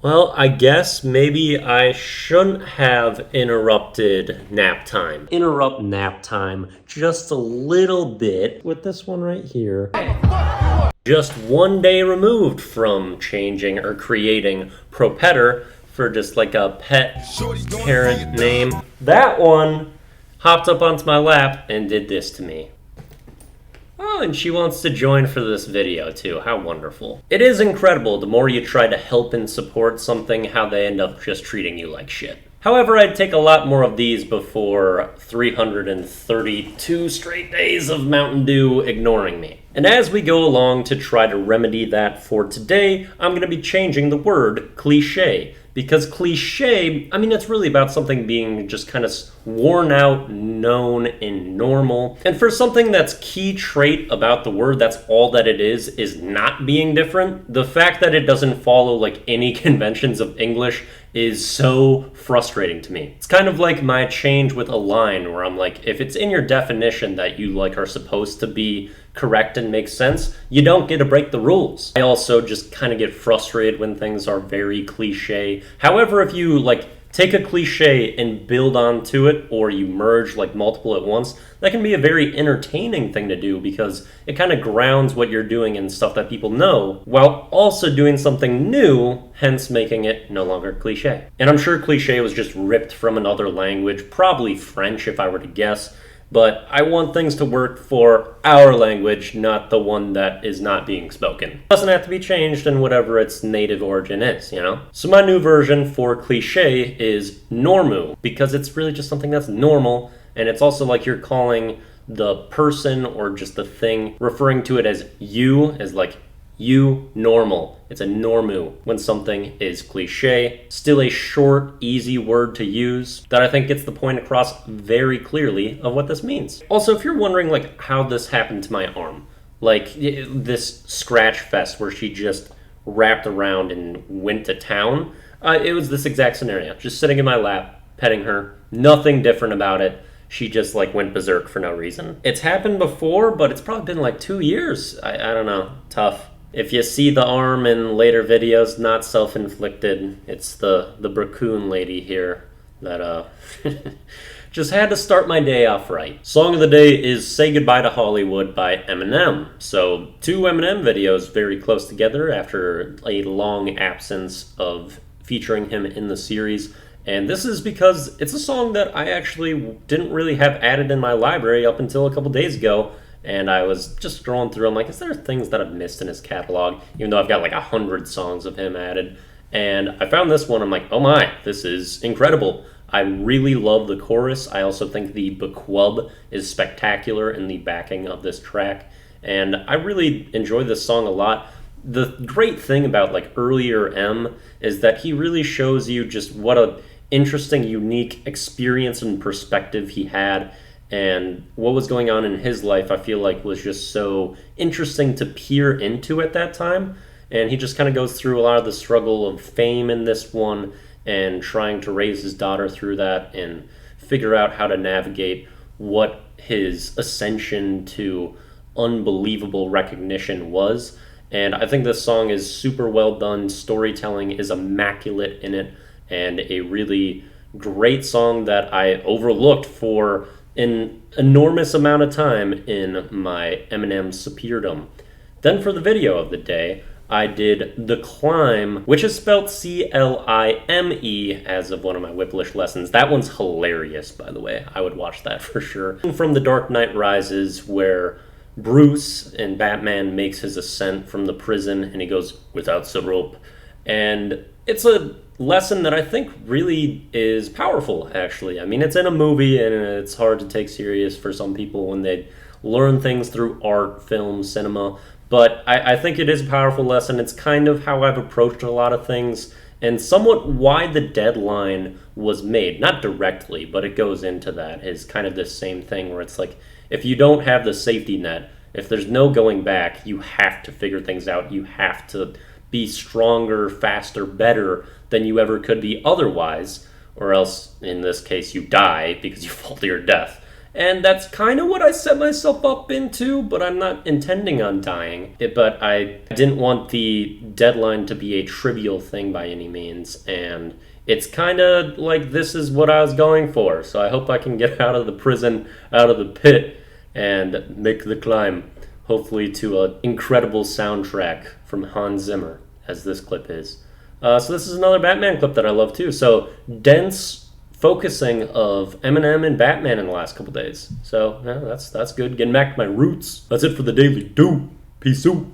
Well, I guess maybe I shouldn't have interrupted nap time. Interrupt nap time just a little bit with this one right here. Just one day removed from changing or creating Propetor for just like a pet parent name. That one hopped up onto my lap and did this to me. Oh, and she wants to join for this video too. How wonderful. It is incredible the more you try to help and support something, how they end up just treating you like shit. However, I'd take a lot more of these before 332 straight days of Mountain Dew ignoring me. And as we go along to try to remedy that for today, I'm going to be changing the word cliche. Because cliche, I mean, it's really about something being just kind of worn out, known, and normal. And for something that's key trait about the word, that's all that it is not being different. The fact that it doesn't follow like any conventions of English is so frustrating to me. It's kind of like my change with a line where I'm like, if it's in your definition that you like are supposed to be correct and make sense, you don't get to break the rules. I also just kind of get frustrated when things are very cliche. However, if you like take a cliche and build onto it, or you merge like multiple at once, that can be a very entertaining thing to do because it kind of grounds what you're doing in stuff that people know, while also doing something new, hence making it no longer cliche. And I'm sure cliche was just ripped from another language, probably French if I were to guess, but I want things to work for our language, not the one that is not being spoken. It doesn't have to be changed in whatever its native origin is, you know? So my new version for cliche is normu, because it's really just something that's normal, and it's also like you're calling the person or just the thing, referring to it as you, as like you normal. It's a normu when something is cliche. Still a short, easy word to use that I think gets the point across very clearly of what this means. Also, if you're wondering like how this happened to my arm, like this scratch fest where she just wrapped around and went to town, it was this exact scenario. Just sitting in my lap, petting her, nothing different about it. She just like went berserk for no reason. It's happened before, but it's probably been like 2 years. I don't know, tough. If you see the arm in later videos, not self-inflicted. It's the Bracoon lady here that just had to start my day off right. Song of the day is Say Goodbye to Hollywood by Eminem. So 2 Eminem videos very close together after a long absence of featuring him in the series. And this is because it's a song that I actually didn't really have added in my library up until a couple days ago. And I was just scrolling through, I'm like, is there things that I've missed in his catalog? Even though I've got like 100 songs of him added. And I found this one, I'm like, oh my, this is incredible. I really love the chorus. I also think the bequub is spectacular in the backing of this track. And I really enjoy this song a lot. The great thing about like earlier M is that he really shows you just what a interesting, unique experience and perspective he had. And what was going on in his life, I feel like, was just so interesting to peer into at that time. And he just kind of goes through a lot of the struggle of fame in this one and trying to raise his daughter through that and figure out how to navigate what his ascension to unbelievable recognition was. And I think this song is super well done. Storytelling is immaculate in it, and a really great song that I overlooked for an enormous amount of time in my Eminem superiordom. Then for the video of the day, I did The Climb, which is spelled C-L-I-M-E as of one of my Wiplish lessons. That one's hilarious, by the way. I would watch that for sure. From The Dark Knight Rises, where Bruce and Batman makes his ascent from the prison and he goes, without the rope. And it's a lesson that I think really is powerful, actually. I mean, it's in a movie and it's hard to take serious for some people when they learn things through art, film, cinema. But I think it is a powerful lesson. It's kind of how I've approached a lot of things and somewhat why the deadline was made. Not directly, but it goes into that. It's kind of this same thing where it's like, if you don't have the safety net, if there's no going back, you have to figure things out. You have to be stronger, faster, better than you ever could be otherwise, or else, in this case, you die because you fall to your death. And that's kind of what I set myself up into, but I'm not intending on dying. But I didn't want the deadline to be a trivial thing by any means, and it's kind of like this is what I was going for. So I hope I can get out of the prison, out of the pit, and make the climb, hopefully to an incredible soundtrack from Hans Zimmer, as this clip is. So this is another Batman clip that I love too. So dense focusing of Eminem and Batman in the last couple days. So yeah, that's good. Getting back to my roots. That's it for the Daily Do. Peace out.